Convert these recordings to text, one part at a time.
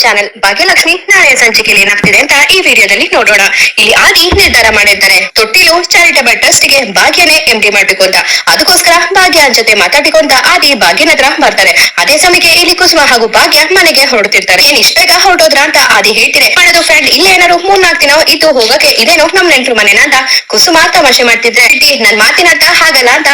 Channel Bhagyalakshmi ನಾಳೆಯ ಸಂಚಿಕೆಯಲ್ಲಿ ಏನಾಗ್ತಿದೆ ಅಂತ ಈ ವಿಡಿಯೋದಲ್ಲಿ ನೋಡೋಣ. ಇಲ್ಲಿ ಆದಿ ನಿರ್ಧಾರ ಮಾಡಿರ್ತಾರೆ, ತೊಟ್ಟಿಲು ಚಾರಿಟಬಲ್ ಟ್ರಸ್ಟ್ ಗೆ ಭಾಗ್ಯನೇ ಎಂಟಿ ಮಾಡ್ಬೇಕು ಅಂತ. ಅದಕ್ಕೋಸ್ಕರ ಭಾಗ್ಯ ಜೊತೆ ಮಾತಾಡಿಕೊಂಡ ಆದಿ ಭಾಗ್ಯನ ಹತ್ರ ಬರ್ತಾರೆ. ಅದೇ ಸಮಯಕ್ಕೆ ಇಲ್ಲಿ ಕುಸುಮ ಹಾಗೂ ಭಾಗ್ಯ ಮನೆಗೆ ಹೊರಡ್ತಿರ್ತಾರೆ. ಏನ್ ಇಷ್ಟ ಬೇಗ ಹೊರಟೋದ್ರ ಅಂತ ಆದಿ ಹೇಳ್ತಿದೆ. ಮಾಡೋದು ಫ್ರೆಂಡ್ ಇಲ್ಲೇ ಏನಾರು 3-4 ದಿನ ಇದ್ದು ಹೋಗಕ್ಕೆ ಇದೇನೋ ನಮ್ ನೆಂಟ್ರು ಮನೆನ ಅಂತ ಕುಸುಮ ತಮಾಷೆ ಮಾಡ್ತಿದ್ರೆ, ನನ್ ಮಾತಿನಂತ ಹಾಗಲ್ಲ ಅಂತ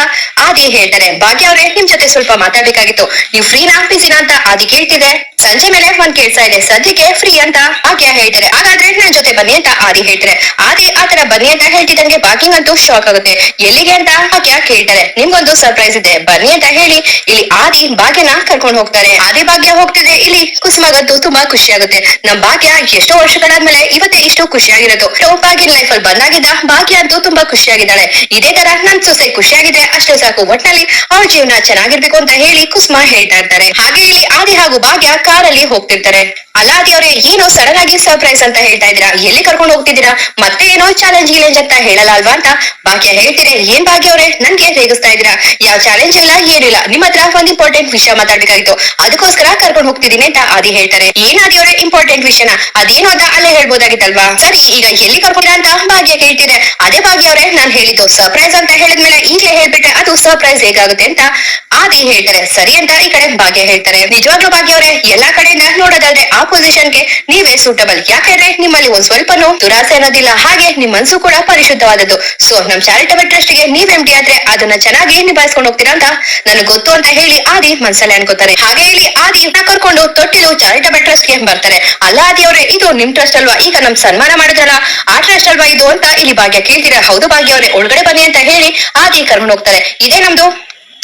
ಆದಿ ಹೇಳ್ತಾರೆ. ಭಾಗ್ಯ ಅವರೇ, ನಿಮ್ ಜೊತೆ ಸ್ವಲ್ಪ ಮಾತಾಡ್ಬೇಕಾಗಿತ್ತು, ನೀವು ಫ್ರೀನಾ ಬಿಸಿನಾ ಅಂತ ಆದಿ ಕೇಳ್ತಿದೆ. ಸಂಜೆ ಮೇಲೆ ಒಂದ್ ಕೆಲ್ಸ ಇದೆ, ಸದ್ಯಕ್ಕೆ ಫ್ರೀ ಅಂತ ಭಾಗ್ಯ ಹೇಳ್ತಾರೆ. ಹಾಗಾದ್ರೆ ನನ್ ಜೊತೆ ಬನ್ನಿ ಅಂತ ಆದಿ ಹೇಳ್ತಾರೆ. ಆದಿ ಆತರ ಬನ್ನಿ ಅಂತ ಹೇಳ್ತಿದ್ದಂಗೆ ಭಾಗ್ಯಂಗಂತೂ ಶಾಕ್ ಆಗುತ್ತೆ. ಎಲ್ಲಿಗೆ ಅಂತ ಭಾಗ್ಯ ಕೇಳ್ತಾರೆ. ನಿಮ್ಗೊಂದು ಸರ್ಪ್ರೈಸ್ ಇದೆ ಬನ್ನಿ ಅಂತ ಹೇಳಿ ಇಲ್ಲಿ ಆದಿ ಭಾಗ್ಯನ ಕರ್ಕೊಂಡು ಹೋಗ್ತಾರೆ. ಆದಿ ಭಾಗ್ಯ ಹೋಗ್ತಿದೆ. ಇಲ್ಲಿ ಕುಸುಮಗಂತೂ ತುಂಬಾ ಖುಷಿ ಆಗುತ್ತೆ. ನಮ್ ಭಾಗ್ಯ ಎಷ್ಟೋ ವರ್ಷಗಳಾದ್ಮೇಲೆ ಇವತ್ತೇ ಇಷ್ಟು ಖುಷಿಯಾಗಿರೋದು. ಭಾಗ್ಯನ ಲೈಫ್ ಅಲ್ಲಿ ಬಂದಾಗಿದ್ದ ಭಾಗ್ಯ ಅಂತೂ ತುಂಬಾ ಖುಷಿಯಾಗಿದ್ದಾಳೆ. ಇದೇ ತರ ನನ್ ಸೊಸೆ ಖುಷಿಯಾಗಿದ್ರೆ ಅಷ್ಟೇ ಸಾಕು, ಒಟ್ನಲ್ಲಿ ಅವ್ರ ಜೀವನ ಚೆನ್ನಾಗಿರ್ಬೇಕು ಅಂತ ಹೇಳಿ ಕುಸುಮ ಹೇಳ್ತಾ ಇರ್ತಾರೆ. ಹಾಗೆ ಇಲ್ಲಿ ಆದಿ ಹಾಗೂ ಭಾಗ್ಯ ಕಾರಲ್ಲಿ ಹೋಗ್ತಿರ್ತಾರೆ. ಅಲ್ಲ ಆದಿ ಅವರೇ, ಏನೋ ಸಡನ್ ಆಗಿ ಸರ್ಪ್ರೈಸ್ ಅಂತ ಹೇಳ್ತಾ ಇದ್ದೀರಾ, ಎಲ್ಲಿ ಕರ್ಕೊಂಡು ಹೋಗ್ತಿದ್ದೀರಾ, ಮತ್ತೆ ಏನೋ ಚಾಲೆಂಜ್ ಅಂತ ಹೇಳಲ್ಲ ಅಲ್ವಾ ಅಂತ ಭಾಗ್ಯ ಹೇಳ್ತಿದೆ. ಏನ್ ಭಾಗ್ಯ ಅವರೇ ನನ್ಗೆ ರೇಗಿಸ್ತಾ ಇದ್ದೀರಾ? ಯಾವ ಚಾಲೆಂಜ್ ಇಲ್ಲ ಏನಿಲ್ಲ, ನಿಮ್ಮ ಹತ್ರ ಒಂದ್ ಇಂಪಾರ್ಟೆಂಟ್ ವಿಷಯ ಮಾತಾಡ್ಬೇಕಾಗಿತ್ತು, ಅದಕ್ಕೋಸ್ಕರ ಕರ್ಕೊಂಡು ಹೋಗ್ತಿದೀನಿ ಅಂತ ಆದಿ ಹೇಳ್ತಾರೆ. ಏನ್ ಆದಿ ಅವರೇ ಇಂಪಾರ್ಟೆಂಟ್ ವಿಷಯನ, ಅದೇನು ಅಂತ ಅಲ್ಲೇ ಹೇಳ್ಬೋದಾಗಿತ್ತಲ್ವಾ? ಸರಿ ಈಗ ಎಲ್ಲಿ ಕರ್ಕೊಂಡ ಅಂತ ಭಾಗ್ಯ ಕೇಳ್ತಿದೆ. ಅದೇ ಭಾಗ್ಯ ಅವರೇ, ನಾನ್ ಹೇಳಿದ್ದು ಸರ್ಪ್ರೈಸ್ ಅಂತ ಹೇಳಿದ್ಮೇಲೆ ಈಗಲೇ ಹೇಳ್ಬಿಟ್ರೆ ಅದು ಸರ್ಪ್ರೈಸ್ ಹೇಗಾಗುತ್ತೆ ಅಂತ ಆದಿ ಹೇಳ್ತಾರೆ. ಸರಿ ಅಂತ ಈ ಕಡೆ ಭಾಗ್ಯ ಹೇಳ್ತಾರೆ. ನಿಜವಾಗ್ಲೂ ಭಾಗ್ಯ ಅವರೇ, ಎಲ್ಲಾ ಕಡೆಯಿಂದ ನೋಡೋದಾದ್ರೆ ಆ ಪೊಸಿಷನ್ ಗೆ ನೀವೇ ಸೂಟಬಲ್. ಯಾಕಂದ್ರೆ ನಿಮ್ಮಲ್ಲಿ ಒಂದ್ ಸ್ವಲ್ಪನೂ ದುರಾಸೆ ಅನ್ನೋದಿಲ್ಲ, ಹಾಗೆ ನಿಮ್ ಮನ್ಸು ಕೂಡ ಪರಿಶುದ್ಧವಾದದ್ದು. ಸೊ ನಮ್ ಚಾರಿಟಬಲ್ ಟ್ರಸ್ಟ್ ಗೆ ನೀವ್ ಎಂಟಿ ಆದ್ರೆ ಅದನ್ನ ಚೆನ್ನಾಗಿ ನಿಭಾಯಿಸ್ಕೊಂಡು ಹೋಗ್ತೀರಾ ಅಂತ ನನಗೆ ಗೊತ್ತು ಅಂತ ಹೇಳಿ ಆದಿ ಮನ್ಸಲ್ಲಿ ಅನ್ಕೋತಾರೆ. ಹಾಗೆ ಇಲ್ಲಿ ಆದಿ ಕರ್ಕೊಂಡು ತೊಟ್ಟಿಲು ಚಾರಿಟಬಲ್ ಟ್ರಸ್ಟ್ ಗೆ ಬರ್ತಾರೆ. ಅಲ್ಲ ಆದಿ ಅವರೇ, ಇದು ನಿಮ್ ಟ್ರಸ್ಟ್ ಅಲ್ವಾ? ಈಗ ನಮ್ ಸನ್ಮಾನ ಮಾಡಿದ್ರಲ್ಲ ಆ ಟ್ರಸ್ಟ್ ಅಲ್ವಾ ಇದು ಅಂತ ಇಲ್ಲಿ ಭಾಗ್ಯ ಕೇಳ್ತೀರಾ. ಹೌದು ಭಾಗ್ಯ ಅವರೇ, ಒಳಗಡೆ ಬನ್ನಿ ಅಂತ ಹೇಳಿ ಆದಿ ಕರ್ಕೊಂಡು ಹೋಗ್ತಾರೆ. ಇದೇ ನಮ್ದು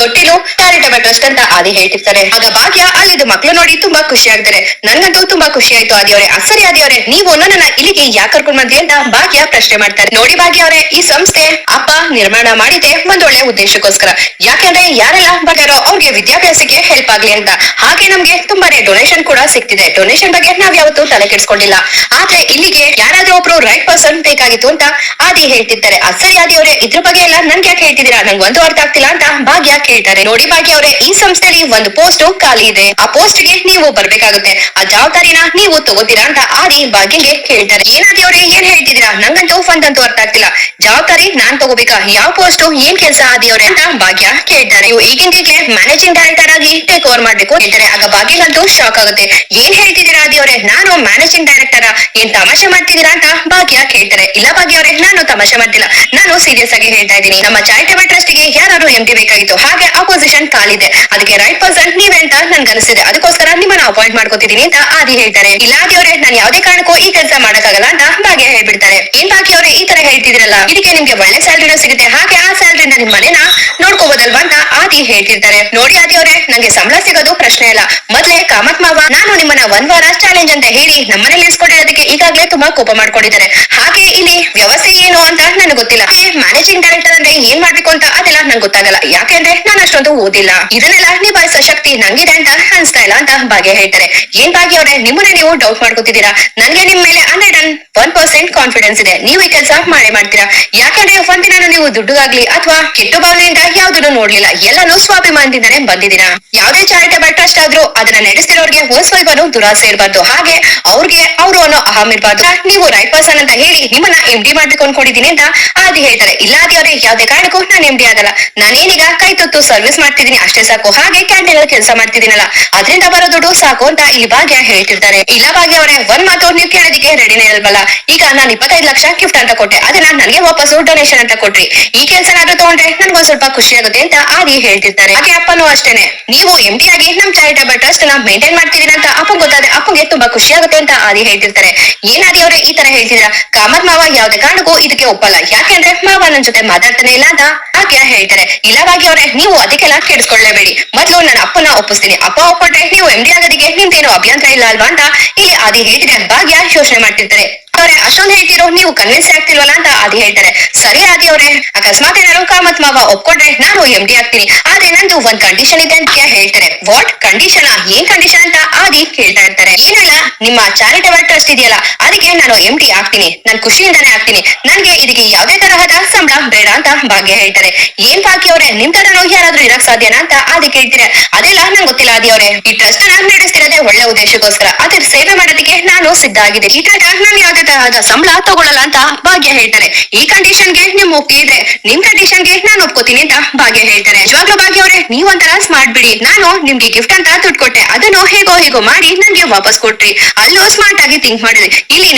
ತೊಟ್ಟಿಲು ಚಾರಿಟಬಲ್ ಟ್ರಸ್ಟ್ ಅಂತ ಆದಿ ಹೇಳ್ತಿರ್ತಾರೆ. ಆಗ ಭಾಗ್ಯ ಅಲ್ಲಿದ್ದು ಮಕ್ಳು ನೋಡಿ ತುಂಬಾ ಖುಷಿ ಆಗ್ತಾರೆ. ನನ್ಗಂತೂ ತುಂಬಾ ಖುಷಿ ಆಯ್ತು ಆದಿ ಅವರೇ. ಸರಿ ಆದಿ ಅವರೇ, ನೀವು ನನ್ನನ್ನ ಇಲ್ಲಿಗೆ ಯಾಕೆ ಕರ್ಕೊಂಡ್ ಬಂದ್ರಿ ಅಂತ ಭಾಗ್ಯ ಪ್ರಶ್ನೆ ಮಾಡ್ತಾರೆ. ನೋಡಿ ಭಾಗ್ಯ ಅವರೇ, ಈ ಸಂಸ್ಥೆ ಅಪ್ಪ ನಿರ್ಮಾಣ ಮಾಡಿದೆ ಒಂದೊಳ್ಳೆ ಉದ್ದೇಶಕ್ಕೋಸ್ಕರ. ಯಾಕೆಂದ್ರೆ ಯಾರೆಲ್ಲ ಬರ್ತಾರೋ ಅವ್ರಿಗೆ ವಿದ್ಯಾಭ್ಯಾಸಕ್ಕೆ ಹೆಲ್ಪ್ ಆಗ್ಲಿ ಅಂತ. ಹಾಗೆ ನಮ್ಗೆ ತುಂಬಾನೇ ಡೊನೇಷನ್ ಕೂಡ ಸಿಗ್ತಿದೆ. ಡೊನೇಷನ್ ಬಗ್ಗೆ ನಾವ್ ಯಾವತ್ತೂ ತಲೆ ಕೆಡ್ಸ್ಕೊಂಡಿಲ್ಲ. ಆದ್ರೆ ಇಲ್ಲಿಗೆ ಯಾರಾದ್ರೂ ಒಬ್ರು ರೈಟ್ ಪರ್ಸನ್ ಬೇಕಾಗಿತ್ತು ಅಂತ ಆದಿ ಹೇಳ್ತಿರ್ತಾರೆ. ಸರಿ ಆದಿ ಅವರೇ, ಇದ್ರ ಬಗ್ಗೆ ಎಲ್ಲ ನನ್ಗೆ ಯಾಕೆ ಹೇಳ್ತಿದ್ದೀರಾ, ನಂಗೆ ಒಂದು ಅರ್ಥ ಆಗ್ತಿಲ್ಲ ಅಂತ ಭಾಗ್ಯ ಹೇಳ್ತಾರೆ. ನೋಡಿ ಭಾಗ್ಯ ಅವರೇ, ಈ ಸಂಸ್ಥೆಯಲ್ಲಿ ಒಂದು ಪೋಸ್ಟ್ ಖಾಲಿ ಇದೆ, ಆ ಪೋಸ್ಟ್ ಗೆ ನೀವು ಬರ್ಬೇಕಾಗುತ್ತೆ, ಆ ಜವಾಬ್ದಾರಿನ ನೀವು ತಗೋತೀರಾ ಅಂತ ಆದಿ ಭಾಗ್ಯಗೆ ಕೇಳ್ತಾರೆ. ಏನಾದಿ ಅವರೇ ಏನ್ ಹೇಳ್ತಿದ್ದೀರಾ, ನಂಗಂತೂ ಒಂದಂತೂ ಅರ್ಥ ಆಗ್ತಿಲ್ಲ. ಜವಾಬ್ದಾರಿ ನಾನ್ ತಗೋಬೇಕಾ? ಯಾವ ಪೋಸ್ಟ್, ಏನ್ ಕೆಲ್ಸ ಆದಿ ಅವರೇ ಅಂತ ಭಾಗ್ಯ ಕೇಳ್ತಾರೆ. ನೀವು ಈಗಿಂದೀಗೆ ಮ್ಯಾನೇಜಿಂಗ್ ಡೈರೆಕ್ಟರ್ ಆಗಿ ಟೇಕ್ ಓವರ್ ಮಾಡ್ಬೇಕು ಹೇಳ್ತಾರೆ. ಆಗ ಭಾಗ್ಯಗಂತೂ ಶಾಕ್ ಆಗುತ್ತೆ. ಏನ್ ಹೇಳ್ತಿದ್ದೀರಾ ಆದಿ ಅವರೇ, ನಾನು ಮ್ಯಾನೇಜಿಂಗ್ ಡೈರೆಕ್ಟರ್? ಏನ್ ತಮಾಷೆ ಮಾಡ್ತಿದ್ದೀರಾ ಅಂತ ಭಾಗ್ಯ ಕೇಳ್ತಾರೆ. ಇಲ್ಲ ಭಾಗ್ಯ ಅವರೇ, ನಾನು ತಮಾಷೆ ಮಾಡ್ತಿಲ್ಲ, ನಾನು ಸೀರಿಯಸ್ ಆಗಿ ಹೇಳ್ತಾ ಇದ್ದೀನಿ. ನಮ್ಮ ಚಾರಿಟಬಲ್ ಟ್ರಸ್ಟ್ ಗೆ ಯಾರು ಎಂಟಿ ಬೇಕಾಗಿತ್ತು, ಹಾಗೆ ಆ ಪೊಸಿಷನ್ ಖಾಲಿದೆ, ಅದಕ್ಕೆ ರೈಟ್ ಪರ್ಸನ್ ನೀವೇ ಅಂತ ನನ್ಗೆ ಅನಿಸಿದೆ, ಅದಕ್ಕೋಸ್ಕರ ನಿಮ್ಮನ್ನ ಅಪಾಯಿಂಟ್ ಮಾಡ್ಕೋತಿದೀನಿ ಅಂತ ಆದಿ ಹೇಳ್ತಾರೆ. ಇಲ್ಲ ಆದಿ ಅವರೇ, ನಾನು ಯಾವ್ದೇ ಕಾರಣಕ್ಕೂ ಈ ಕೆಲಸ ಮಾಡಕ್ಕಾಗಲ್ಲ ಅಂತ ಭಾಗ್ಯ ಹೇಳ್ಬಿಡ್ತಾರೆ. ಏನ್ ಭಾಗ್ಯ ಅವರೇ ಈ ತರ ಹೇಳ್ತಿದ್ರಲ್ಲ, ಇದಕ್ಕೆ ನಿಮ್ಗೆ ಒಳ್ಳೆ ಸ್ಯಾಲ್ರಿನೂ ಸಿಗುತ್ತೆ, ಹಾಗೆ ಆ ಸ್ಯಾಲ್ರಿನ ನಿಮ್ ಮನೆನ ನೋಡ್ಕೋಬೋದಲ್ವಾ ಅಂತ ಆದಿ ಹೇಳ್ತಿರ್ತಾರೆ. ನೋಡಿ ಆದಿ ಅವರೇ, ನಂಗೆ ಸಂಬಳ ಸಿಗೋದು ಪ್ರಶ್ನೆ ಇಲ್ಲ, ಮೊದ್ಲೇ ಕಾಮತ್ ಮಾವ ನಾನು ನಿಮ್ಮನ್ನ 1 ವಾರ ಚಾಲೆಂಜ್ ಅಂತ ಹೇಳಿ ನಮ್ಮನೇಲಿ ಇಸ್ಕೊಂಡಿರೋದಕ್ಕೆ ಈಗಾಗ್ಲೇ ತುಂಬಾ ಕೋಪ ಮಾಡ್ಕೊಂಡಿದ್ದಾರೆ. ಹಾಗೆ ಇಲ್ಲಿ ವ್ಯವಸ್ಥೆ ಏನು ಅಂತ ನನಗೆ ಗೊತ್ತಿಲ್ಲ, ಮ್ಯಾನೇಜಿಂಗ್ ಡೈರೆಕ್ಟರ್ ಅಂದ್ರೆ ಏನ್ ಮಾಡ್ಬೇಕು ಅಂತ ಅದೆಲ್ಲ ನಂಗೆ ಗೊತ್ತಾಗಲ್ಲ, ಯಾಕೆಂದ್ರೆ ನಾನು ಅಷ್ಟೊಂದು ಓದಿಲ್ಲ, ಇದನ್ನೆಲ್ಲ ನಿಭಾಯಿಸೋ ಶಕ್ತಿ ನಂಗಿದೆ ಅಂತ ಅನ್ಸ್ತಾ ಇಲ್ಲ ಅಂತ ಭಾಗ್ಯ ಹೇಳ್ತಾರೆ. ಏನ್ ಭಾಗ್ಯ ಅವರೇ, ನಿಮ್ಮನ್ನ ನೀವು ಡೌಟ್ ಮಾಡ್ಕೋತಿದ್ದೀರಾ? ನನ್ಗೆ ನಿಮ್ ಮೇಲೆ 101% ಕಾನ್ಫಿಡೆನ್ಸ್ ಇದೆ, ನೀವು ಈ ಕೆಲಸ ಮಾಡೇ ಮಾಡ್ತೀರಾ. ಯಾಕಂದ್ರೆ ಒಂದಿನ ನೀವು ದುಡ್ಡುಗಾಗ್ಲಿ ಅಥವಾ ಕೆಟ್ಟ ಭಾವನೆಯಿಂದ ಯಾವ್ದನ್ನು ನೋಡ್ಲಿಲ್ಲ, ಎಲ್ಲಾನು ಸ್ವಾಭಿಮಾನದಿಂದಾನೇ ಬಂದಿದ್ದೀರಾ. ಯಾವ್ದೇ ಚಾರಿಟಬಲ್ ಟ್ರಸ್ಟ್ ಆದ್ರೂ ಅದನ್ನ ನಡೆಸ್ತಿರೋರ್ಗೆ ಒಂದ್ ಸ್ವಲ್ಪನೂ ದುರಾಸೆ ಇರಬಾರ್ದು, ಹಾಗೆ ಅವ್ರಿಗೆ ಅವರು ಅನ್ನೋ ಅಹಂ ಇರಬಾರ್ದು. ನೀವು ರೈಟ್ ಪರ್ಸನ್ ಅಂತ ಹೇಳಿ ನಿಮ್ಮನ್ನ ಎಂಟಿ ಮಾಡ್ಬೇಕು ಅನ್ಕೊಂಡಿದೀನಿ ಅಂತ ಆದಿ ಹೇಳ್ತಾರೆ. ಇಲ್ಲ ಆದಿ ಅವರೇ, ಯಾವ್ದೇ ಕಾರಣಕ್ಕೂ ನಾನು ಎಂಟಿ ಆಗಲ್ಲ, ನಾನೇನೀಗ ಕೈ ತುತ್ತು ಸರ್ವಿಸ್ ಮಾಡ್ತಿದೀನಿ ಅಷ್ಟೇ ಸಾಕು, ಹಾಗೆ ಕ್ಯಾಂಟೀನ್ ಅಲ್ಲಿ ಕೆಲಸ ಮಾಡ್ತಿದ್ದೀನಲ್ಲ ಅದರಿಂದ ಬರೋ ದುಡ್ಡು ಸಾಕು ಅಂತ ಇಲ್ಲಿ ಭಾಗ್ಯ ಹೇಳ್ತಿರ್ತಾರೆ. ಇಲ್ಲ ಭಾಗ್ಯ ಅವರೇ, ಒಂದ್ ಮಾತು ನೀವು ಕೇಳೋದಕ್ಕೆ ರೆಡಿನೇ ಇಲ್ವಲ್ಲ. ಈಗ ನಾನು 25 ಲಕ್ಷ ಗಿಫ್ಟ್ ಅಂತ ಕೊಟ್ಟೆ, ಅದನ್ನ ನನಗೆ ವಾಪಸ್ ಡೊನೇಷನ್ ಅಂತ ಕೊಟ್ರಿ, ಈ ಕೆಲಸನಾದ್ರೂ ತಗೊಂಡ್ರೆ ನನ್ಗೊಂದ್ ಸ್ವಲ್ಪ ಖುಷಿ ಆಗುತ್ತೆ ಅಂತ ಆದಿ ಹೇಳ್ತಿರ್ತಾರೆ. ಹಾಗೆ ಅಪ್ಪನೂ ಅಷ್ಟೇನೆ, ನೀವು ಎಂಟಿ ಆಗಿ ನಮ್ ಚಾರಿಟಬಲ್ ಟ್ರಸ್ಟ್ ನ ಮೇಂಟೈನ್ ಮಾಡ್ತಿದೀರ ಅಂತ ಅಪ್ಪ ಗೊತ್ತಾದ್ರೆ ಅಪ್ಪಗೆ ತುಂಬಾ ಖುಷಿ ಆಗುತ್ತೆ ಅಂತ ಆದಿ ಹೇಳ್ತಿರ್ತಾರೆ. ಏನ್ ಆದಿ ಅವರೇ ಈ ತರ ಹೇಳ್ತಿದ್ದೀರಾ? ಕಾಮತ್ ಮಾವ ಯಾವ್ದೇ ಕಾರಣಕ್ಕೂ ಇದಕ್ಕೆ ಒಪ್ಪಲ್ಲ, ಯಾಕೆಂದ್ರೆ ಮಾವ ನನ್ ಜೊತೆ ಮಾತಾಡ್ತಾನೆ ಇಲ್ಲ ಅಂತ ಭಾಗ್ಯ ಹೇಳ್ತಾರೆ. ಇಲ್ಲ ಭಾಗ್ಯ ಅವರೇ, ನೀವು ಅದಕ್ಕೆಲ್ಲ ಕೆಡಿಸ್ಕೊಳ್ಳೇಬೇಡಿ, ಮೊದ್ಲು ನನ್ನ ಅಪ್ಪನ ಒಪ್ಪಿಸ್ತೀನಿ, ಅಪ್ಪ ಒಪ್ಪಿಟ್ರೆ ನೀವು ಎಂಡಿ ಆಗೋದಿಕ್ಕೆ ನಿಮ್ದೇನು ಅಭ್ಯಂತರ ಇಲ್ಲ ಅಲ್ವಾ ಅಂತ ಇಲ್ಲಿ ಆದಿ ಹೇಳ್ತಿದ್ರೆ ಭಾಗ್ಯ ಯೋಚನೆ ಮಾಡ್ತಿರ್ತಾರೆ. ಅವ್ರೆ ಅಷ್ಟೊಂದು ಹೇಳ್ತಿರೋ ನೀವು ಕನ್ವಿನ್ಸ್ ಆಗ್ತಿಲ್ವಲ್ಲ ಅಂತ ಆದಿ ಹೇಳ್ತಾರೆ. ಸರಿ ಆದಿ ಅವ್ರೆ, ಅಕಸ್ಮಾತ್ ಏನಾದ್ರು ಕಾಮತ್ ಮಾವ ಒಪ್ಕೊಂಡ್ರೆ ನಾನು MD ಆಗ್ತೀನಿ. ಆದ್ರೆ ನಂದು ಒಂದ್ ಕಂಡೀಷನ್ ಇದೆ ಅಂತ ಹೇಳ್ತಾರೆ. What condition? ಏನ್ ಕಂಡೀಷನ್ ಅಂತ ಆದಿ ಕೇಳ್ತಾ ಇರ್ತಾರೆ. ಏನಲ್ಲ, ನಿಮ್ಮ ಚಾರಿಟಬಲ್ ಟ್ರಸ್ಟ್ ಇದೆಯಲ್ಲ ಅದಕ್ಕೆ ನಾನು MD ಆಗ್ತೀನಿ, ನಾನ್ ಖುಷಿಯಿಂದಾನೇ ಆಗ್ತೀನಿ, ನನ್ಗೆ ಇದಕ್ಕೆ ಯಾವ್ದೇ ತರಹದ ಸಂಬಳ ಬೇಡ ಅಂತ ಭಾಗ್ಯ ಹೇಳ್ತಾರೆ. ಏನ್ ಭಾಗ್ಯ ಅವ್ರೆ, ನಿಮ್ ತರನು ಯಾರಾದ್ರೂ ಇರಕ್ ಸಾಧ್ಯನಾ ಅಂತ ಆದಿ ಕೇಳ್ತೀರಾ. ಅದೆಲ್ಲ ನಂಗೆ ಗೊತ್ತಿಲ್ಲ ಆದಿ ಅವ್ರೆ, ಈ ಟ್ರಸ್ಟ್ ನ ನಡೆಸ್ತಿರೋದೇ ಒಳ್ಳೆ ಉದ್ದೇಶಕ್ಕೋಸ್ಕರ, ಅದ್ರ ಸೇವೆ ಮಾಡೋದಕ್ಕೆ ನಾನು ಸಿದ್ಧ ಆಗಿದೆ. ಈ ತರ ನಾನು ಯಾವ್ದೇ ತರಹದ ಸಂಬಳ ತಗೊಳ್ಳಲ್ಲ ಅಂತ ಭಾಗ್ಯ ಹೇಳ್ತಾರೆ. ಈ ಕಂಡೀಷನ್ಗೆ ನಿಮ್ ಒಪ್ಪಿದ್ರೆ ನಿಮ್ ಕಂಡೀಷನ್ಗೆ ನಾನು ಒಪ್ಕೋತೀನಿ ಅಂತ ಭಾಗ್ಯ ಹೇಳ್ತಾರೆ. ನಿಜವಾಗ್ಲೂ ಭಾಗ್ಯ ಅವ್ರೆ, ನೀವೊಂಥರ ಸ್ಮಾರ್ಟ್ ಬಿಡಿ. ನಾನು ನಿಮ್ಗೆ ಗಿಫ್ಟ್ ಅಂತ ದುಡ್ಡು ಕೊಟ್ಟೆ, ಅದನ್ನು ಹೇಗೋ ಮಾಡಿ ನನ್ಗೆ ವಾಪಸ್ ಕೊಟ್ರಿ. ಅಲ್ಲೂ ಸ್ಮಾರ್ಟ್ ಆಗಿ ಥಿಂಕ್ ಮಾಡಿದ್ರಿ. ಇಲ್ಲಿ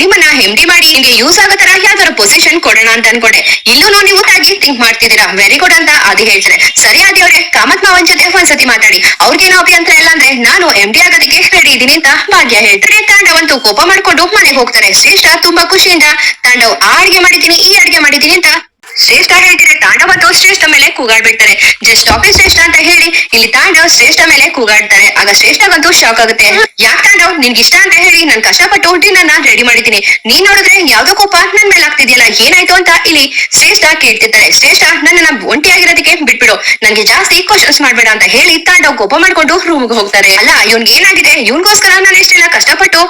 ನಿಮ್ಮನ್ನ MD ಮಾಡಿ ನಿಮ್ಗೆ ಯೂಸ್ ಆಗೋ ತರ ಯಾವ್ದಾರ ಪೊಸಿಷನ್ ಕೊಡೋಣ ಅಂತ ಅನ್ಕೊಂಡೆ. ಇಲ್ಲೂ ನೀವು ಆಗಿ ಥಿಂಕ್ ಮಾಡ್ತಿದ್ದೀರಾ, ವೆರಿ ಗುಡ್ ಅಂತ ಆದಿ ಹೇಳ್ತಾರೆ. ಸರಿ ಆದಿ ಅವ್ರೆ, ಕಾಮತ್ ಮಾವನ್ ಜೊತೆ ಒಂದ್ಸತಿ ಮಾತಾಡಿ, ಅವ್ರಿಗೇನೋ ಅಭ್ಯಂತರ ಇಲ್ಲ ಅಂದ್ರೆ ನಾನು MD ಆಗೋದಕ್ಕೆ ರೆಡಿ ಇದೀನಿ ಅಂತ ಭಾಗ್ಯ ಹೇಳ್ತಾರೆ. ತಾಂಡವಂತೂ ಕೋಪ ಮಾಡ್ಕೊಂಡು ಮನೆಗೆ ಹೋಗ್ತಾರೆ. ಶ್ರೇಷ್ಠ ತುಂಬಾ ಖುಷಿಯಿಂದ ತಾಂಡವ್ ಆ ಅಡ್ಗೆ ಮಾಡಿದೀನಿ ಈ ಅಡ್ಗೆ ಮಾಡಿದೀನಿ ಅಂತ ಶ್ರೇಷ್ಠ ಹೇಳ್ತಾರೆ. ತಾಂಡವಂತೂ ಶ್ರೇಷ್ಠ ಮೇಲೆ ಕೂಗಾಡ್ಬಿಡ್ತಾರೆ. ಜಸ್ಟ್ ಆಫೀಸ್ ಶ್ರೇಷ್ಠ ಅಂತ ಹೇಳಿ ಇಲ್ಲಿ ತಾಂಡವ್ ಶ್ರೇಷ್ಠ ಮೇಲೆ ಕೂಗಾಡ್ತಾರೆ. ಆಗ ಶ್ರೇಷ್ಠಗಂತೂ ಶಾಕ್ ಆಗುತ್ತೆ. ಯಾಕೆ ತಾಂಡವ್, ನಿನ್ಗೆ ಇಷ್ಟ ಅಂತ ಹೇಳಿ ನಾನು ಕಷ್ಟಪಟ್ಟು ಡಿನ್ನರ್ನ ರೆಡಿ ಮಾಡಿದೀನಿ, ನೀನ್ ನೋಡಿದ್ರೆ ಯಾವ್ದೋ ಕೋಪ ನನ್ ಮೇಲೆ ಆಗ್ತಿದ್ಯಲ್ಲ, ಏನಾಯ್ತು ಅಂತ ಇಲ್ಲಿ ಶ್ರೇಷ್ಠ ಕೇಳ್ತಿರ್ತಾರೆ. ಶ್ರೇಷ್ಠ, ನನ್ನನ್ನ ಒಂಟಿಯಾಗಿರೋದಕ್ಕೆ ಬಿಟ್ಬಿಡು, ನನ್ಗೆ ಜಾಸ್ತಿ ಕ್ವಶನ್ಸ್ ಮಾಡ್ಬೇಡ ಅಂತ ಹೇಳಿ ತಾಂಡವ್ ಕೋಪ ಮಾಡ್ಕೊಂಡು ರೂಮ್ಗೆ ಹೋಗ್ತಾರೆ. ಅಲ್ಲ, ಇವ್ನ್ಗೆ ಏನಾಗಿದೆ, ಇವ್ನ್ಗೋಸ್ಕರ ನಾನು ಎಷ್ಟೆಲ್ಲ ಕಷ್ಟಪಟ್ಟು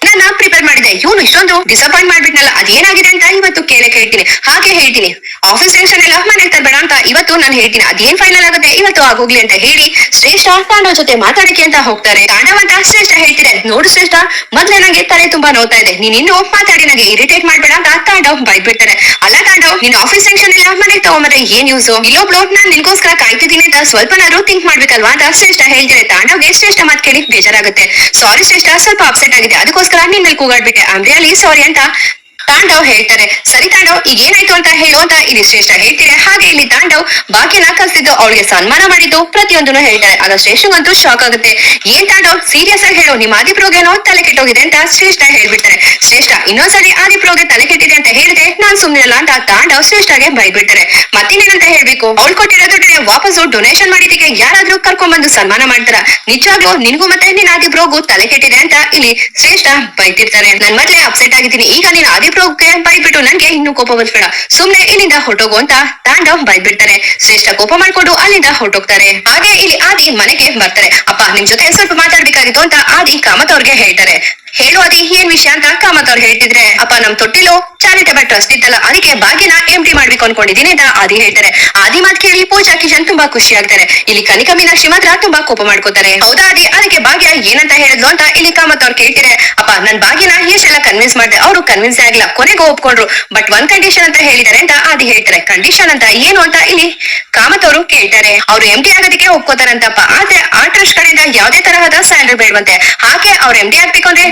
ನನ್ನ ಪ್ರಿಪೇರ್ ಮಾಡಿದೆ, ಇವನು ಇಷ್ಟೊಂದು ಡಿಸಪಾಯಿಂಟ್ ಮಾಡ್ಬಿಟ್ನಲ್ಲ, ಅದೇನಾಗಿದೆ ಅಂತ ಇವತ್ತು ಕೇಳ್ತೀನಿ. ಹಾಗೆ ಹೇಳ್ತೀನಿ, ಆಫೀಸ್ ಟೆನ್ಷನ್ ಎಲ್ಲ ಮನೆಗೆ ತರಬೇಡ ಅಂತ ಇವತ್ತು ನಾನು ಹೇಳ್ತೀನಿ. ಅದೇನ್ ಫೈನಲ್ ಆಗುತ್ತೆ ಇವತ್ತು ಆಗೋಗ್ಲಿ ಅಂತ ಹೇಳಿ ಶ್ರೇಷ್ಠ ತಾಂಡವ್ ಜೊತೆ ಮಾತಾಡಕ್ಕೆ ಅಂತ ಹೋಗ್ತಾರೆ. ತಾಂಡವ್ ಅಂತ ಶ್ರೇಷ್ಠ ಹೇಳ್ತಿದೆ. ನೋಡು ಶ್ರೇಷ್ಠ, ಮೊದ್ಲೇ ನಂಗೆ ತಲೆ ತುಂಬಾ ನೋವ್ತಾ ಇದೆ, ನೀನ್ ಇನ್ನು ಮಾತಾಡಿ ನಂಗೆ ಇರಿಟೇಟ್ ಮಾಡ್ಬೇಡ ಅಂತ ತಾಂಡವ್ ಬೈದ್ಬಿಡ್ತಾರೆ. ಅಲ್ಲ ತಾಂಡವ್, ನೀನ್ ಆಫೀಸ್ ಟೆನ್ಷನ್ ಎಲ್ಲ ಮನೆಗೆ ತಗೊಂಬಂದ್ರೆ ಏನ್ ಯೂಸ್? ಇಲ್ಲೊಬ್ಳು ನಾನ್ ನಿನ್ಗೋಸ್ಕರ ಕಾಯ್ತಿದ್ದೀನಿ ಅಂತ ಸ್ವಲ್ಪನಾದ್ರೂ ಥಿಂಕ್ ಮಾಡ್ಬೇಕಲ್ವಾ ಅಂತ ಶ್ರೇಷ್ಠ ಹೇಳ್ತಾರೆ. ತಾಂಡವ್ಗೆ ಶ್ರೇಷ್ಠ ಮಾತ್ ಕೇಳಿ ಬೇಜಾರಾಗುತ್ತೆ. ಸಾರಿ ಶ್ರೇಷ್ಠ, ಸ್ವಲ್ಪ ಅಪ್ಸೆಟ್ ಆಗಿದೆ, ಅದಕ್ಕೋಸ್ಕರ ನಿನ್ ಮೇಲೆ ಕೂಗಾಡ್ಬಿಟ್ಟೆ, ಐ ಆಮ್ ರಿಯಲಿ ಸಾರಿ ಅಂತ ತಾಂಡವ್ ಹೇಳ್ತಾರೆ. ಸರಿ ತಾಂಡವ್, ಈಗ ಏನಾಯ್ತು ಅಂತ ಹೇಳು ಅಂತ ಇಲ್ಲಿ ಶ್ರೇಷ್ಠ ಹೇಳ್ತೀರಿ. ಹಾಗೆ ಇಲ್ಲಿ ತಾಂಡವ್ ಭಾಗ್ಯನ ಕಲ್ಸಿದ್ದು, ಅವಳಿಗೆ ಸನ್ಮಾನ ಮಾಡಿದ್ದು ಪ್ರತಿಯೊಂದನ್ನು ಹೇಳ್ತಾರೆ. ಆಗ ಶ್ರೇಷ್ಠಂಗಂತೂ ಶಾಕ್ ಆಗುತ್ತೆ. ಏನ್ ತಾಂಡವ್, ಸೀರಿಯಸ್ ಆಗಿ ಹೇಳು, ನಿಮ್ಮ ಆದಿಪ್ರೋಗೇನೋ ತಲೆ ಕೆಟ್ಟೋಗಿದೆ ಅಂತ ಶ್ರೇಷ್ಠ ಹೇಳ್ಬಿಡ್ತಾರೆ. ಶ್ರೇಷ್ಠ, ಇನ್ನೊಂದ್ಸರಿ ಆದಿಪ್ರೋಗೆ ತಲೆ ಕೆಟ್ಟಿದೆ ಅಂತ ಹೇಳಿದ್ರೆ ನಾನ್ ಸುಮ್ನಿರಲ್ಲ ಅಂತ ತಾಂಡವ್ ಶ್ರೇಷ್ಠಗೆ ಬೈದ್ಬಿಡ್ತಾರೆ. ಮತ್ತಿನ್ನೇನಂತ ಹೇಳ್ಬೇಕು, ಅವ್ಳು ಕೊಟ್ಟಿರೋ ದುಡ್ಡನ್ನೇ ವಾಪಸ್ ಡೊನೇಷನ್ ಮಾಡಿದಕ್ಕೆ ಯಾರಾದ್ರೂ ಕರ್ಕೊಂಡ್ಬಂದು ಸನ್ಮಾನ ಮಾಡ್ತಾರ? ನಿಜವಾಗ್ಲೂ ನಿನ್ಗೂ ಮತ್ತೆ ನಿನ್ ಆದಿಪ್ರೋಗೂ ತಲೆ ಕೆಟ್ಟಿದೆ ಅಂತ ಇಲ್ಲಿ ಶ್ರೇಷ್ಠ ಬೈತಿರ್ತಾರೆ. ನನ್ ಮೊದ್ಲೇ ಅಪ್ಸೆಟ್ ಆಗಿದ್ದೀನಿ, ಈಗ ನೀನ್ ಆದಿಪ್ರೋಗೆ ಬೈದ್ಬಿಟ್ಟು ನನ್ಗೆ ಇನ್ನು ಕೋಪ ಬರ್ಬೇಡ, ಸುಮ್ನೆ ಇಲ್ಲಿಂದ ಹೊರಟೋಗು ಅಂತ ತಾಂಡವ್ ಬೈದ್ಬಿಡ್ತಾರೆ. ಶ್ರೇಷ್ಠ ಕೋಪ ಮಾಡ್ಕೊಂಡು ಅಲ್ಲಿಂದ ಹೊರಟೋಗ್ತಾರೆ. ಹಾಗೆ ಇಲ್ಲಿ ಆದಿ ಮನೆಗೆ ಬರ್ತಾರೆ. ಅಪ್ಪ, ನಿಮ್ ಜೊತೆ ಸ್ವಲ್ಪ ಮಾತಾಡ್ಬೇಕಾಗಿತ್ತು ಅಂತ ಆದಿ ಕಾಮತ್ ಅವ್ರಿಗೆ ಹೇಳ್ತಾರೆ. ಹೇಳು ಆದಿ, ಏನ್ ವಿಷಯ ಅಂತ ಕಾಮತ್ ಅವ್ರು ಹೇಳ್ತಿದ್ರೆ, ಅಪ್ಪ ನಮ್ ತೊಟ್ಟಿಲು ಚಾರಿಟಬಲ್ ಟ್ರಸ್ಟ್ ಇತ್ತಲ್ಲ, ಅದಕ್ಕೆ ಭಾಗ್ಯನ MD ಮಾಡ್ಬೇಕು ಅನ್ಕೊಂಡಿದೀನಿ ಅಂತ ಆದಿ ಹೇಳ್ತಾರೆ. ಆದಿ ಮಾತ್ ಕೇಳಿ ಪೂಜಾ ಕಿಶನ್ ತುಂಬಾ ಖುಷಿ ಆಗ್ತಾರೆ. ಇಲ್ಲಿ ಕನಿಕಾ ಮೀನಾಕ್ಷಿ ಮಾತ್ರ ತುಂಬಾ ಕೋಪ ಮಾಡ್ಕೋತಾರೆ. ಹೌದಾ ಆದಿ, ಅದಕ್ಕೆ ಭಾಗ್ಯ ಏನಂತ ಹೇಳಿದ್ಲು ಅಂತ ಇಲ್ಲಿ ಕಾಮತ್ ಅವ್ರು ಕೇಳ್ತಾರೆ. ಅಪ್ಪ, ನನ್ ಭಾಗ್ಯನ ಎಷ್ಟೆಲ್ಲ ಕನ್ವಿನ್ಸ್ ಮಾಡಿದೆ, ಅವರು ಕನ್ವಿನ್ಸ್ ಆಗಿಲ್ಲ, ಕೊನೆಗೂ ಒಪ್ಕೊಂಡ್ರು, ಬಟ್ ಒಂದ್ ಕಂಡೀಷನ್ ಅಂತ ಹೇಳಿದಾರೆ ಅಂತ ಆದಿ ಹೇಳ್ತಾರೆ. ಕಂಡೀಷನ್ ಅಂತ ಏನು ಅಂತ ಇಲ್ಲಿ ಕಾಮತ್ ಅವರು ಕೇಳ್ತಾರೆ. ಅವ್ರು MD ಆಗೋದಕ್ಕೆ ಒಪ್ಕೋತಾರಂತಪ್ಪ, ಆದ್ರೆ ಆ ಟ್ರಸ್ಟ್ ಕಡೆಯಿಂದ ಯಾವ್ದೇ ತರಹದ ಸ್ಯಾಲರಿ ಬೇಡವಂತೆ. ಹಾಗೆ ಅವ್ರು MD ಆಗ್ಬೇಕು ಅಂದ್ರೆ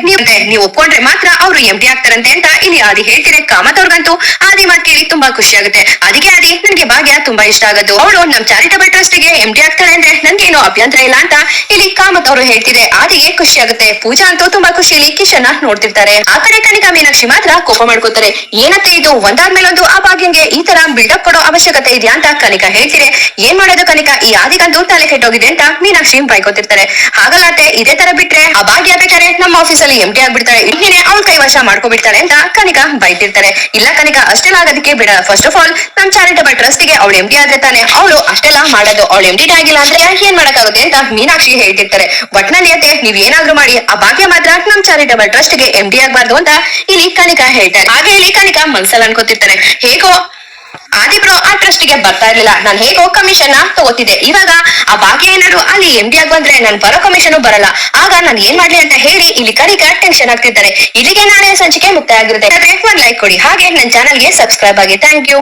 ನೀವು ಒಪ್ಕೊಂಡ್ರೆ ಮಾತ್ರ ಅವ್ರು MD ಆಗ್ತಾರಂತೆ ಅಂತ ಇಲ್ಲಿ ಆದಿ ಹೇಳ್ತಾರೆ. ಕಾಮತ್ ಅವ್ರಿಗಂತೂ ಆದಿ ಮಾತ್ ಕೇಳಿ ತುಂಬಾ ಖುಷಿ ಆಗುತ್ತೆ. ಅದಕ್ಕೆ ಆದಿ, ನನ್ಗೆ ಭಾಗ್ಯ ತುಂಬಾ ಇಷ್ಟ ಆಗೋದು, ಅವಳು ನಮ್ ಚಾರಿಟಬಲ್ ಟ್ರಸ್ಟ್ ಗೆ MD ಆಗ್ತಾಳೆ ಅಂದ್ರೆ ನನ್ಗೇನು ಅಭ್ಯಂತರ ಇಲ್ಲ ಅಂತ ಇಲ್ಲಿ ಕಾಮತ್ ಅವರು ಹೇಳ್ತಿದ್ರೆ ಆದಿಗೆ ಖುಷಿ ಆಗುತ್ತೆ. ಪೂಜಾ ಅಂತೂ ತುಂಬಾ ಖುಷಿಯಲ್ಲಿ ಕಿಶನ್ ನೋಡ್ತಿರ್ತಾರೆ. ಆ ಕಡೆ ಕನಿಕಾ ಮೀನಾಕ್ಷಿ ಮಾತ್ರ ಕೋಪ ಮಾಡ್ಕೋತಾರೆ. ಏನತ್ತೆ ಇದು, ಒಂದಾದ್ಮೇಲೊಂದು ಆ ಭಾಗ್ಯಂಗೆ ಈ ತರ ಬಿಲ್ಡಪ್ ಕೊಡೋ ಅವಶ್ಯಕತೆ ಇದೆಯಾ ಅಂತ ಕನಿಕಾ ಹೇಳ್ತಿರೆ. ಏನ್ ಮಾಡೋದು ಕನಿಕಾ, ಈ ಆದಿಗಂತೂ ತಲೆ ಕೆಟ್ಟೋಗಿದೆ ಅಂತ ಮೀನಾಕ್ಷಿ ಬೈಕೋತಿರ್ತಾರೆ. ಹಾಗಲ್ಲತ್ತೆ, ಇದೇ ತರ ಬಿಟ್ರೆ ಆ ಭಾಗ್ಯ ಬೇಕಾದ್ರೆ ನಮ್ಮ ಆಫೀಸಲ್ಲಿ MD ಆಗ್ಬಿಡ್ತಾಳೆ, ಇನ್ನೇನೆ ಅವ್ಳ ಕೈವಶ ಮಾಡ್ಕೊಬಿಡ್ತಾಳೆ ಅಂತ ಕನಿಕಾ ಬೈತಿರ್ತಾರೆ. ಇಲ್ಲ ಕನಿಕಾ, ಅಷ್ಟೆಲ್ಲ ಆಗೋದಕ್ಕೆ ಬಿಡ. ಫಸ್ಟ್ ಆಫ್ ಆಲ್ ನಮ್ ಚಾರಿಟಬಲ್ ಟ್ರಸ್ಟ್ ಗೆ ಅವಳು MD ಆದ್ರೆ ತಾನೆ ಅವಳು ಅಷ್ಟೆಲ್ಲ ಮಾಡೋದು, ಅವಳು MD ಆಗಿಲ್ಲ ಅಂದ್ರೆ ಏನ್ ಮಾಡಕ್ಕಾಗುತ್ತೆ ಅಂತ ಮೀನಾಕ್ಷಿ ಹೇಳ್ತಿರ್ತಾರೆ. ಒಟ್ನಲ್ಲಿ ಅತ್ತೆ, ನೀವ್ ಏನಾದ್ರೂ ಮಾಡಿ ಆ ಭಾಗ್ಯ ಮಾತ್ರ ನಮ್ ಚಾರಿಟಬಲ್ ಟ್ರಸ್ಟ್ ಗೆ MD ಆಗ್ಬಾರ್ದು ಅಂತ ಇಲ್ಲಿ ಕನಿಕಾ ಹೇಳ್ತಾರೆ. ಹಾಗೆ ಇಲ್ಲಿ ಕನಿಕಾ ಮನ್ಸಲ್ಲಿ ಅನ್ಕೋತಿರ್ತಾರೆ, ಹೇಗೋ ಆದಿಬ್ರು ಆ ಟ್ರಸ್ಟ್ ಗೆ ಬರ್ತಾ ಇರ್ಲಿಲ್ಲ, ನಾನು ಹೇಗೋ ಕಮಿಷನ್ ತಗೋತಿದ್ದೆ, ಇವಾಗ ಆ ಭಾಗ್ಯ ಏನಾದ್ರು ಅಲ್ಲಿ MD ಆಗ್ ಬಂದ್ರೆ ನನ್ ಬರೋ ಕಮಿಷನ್ ಬರಲ್ಲ, ಆಗ ನಾನು ಏನ್ ಮಾಡ್ಲಿ ಅಂತ ಹೇಳಿ ಇಲ್ಲಿ ಕನಿಕಾ ಟೆನ್ಷನ್ ಆಗ್ತಿರ್ತಾರೆ. ಇಲ್ಲಿಗೆ ನಾಳೆ ಸಂಚಿಕೆ ಮುಕ್ತಾಯ ಆಗಿರುತ್ತೆ. ಒಂದ್ ಲೈಕ್ ಕೊಡಿ, ಹಾಗೆ ನನ್ನ ಚಾನಲ್ಗೆ ಸಬ್ಸ್ಕ್ರೈಬ್ ಆಗಿ. Thank you.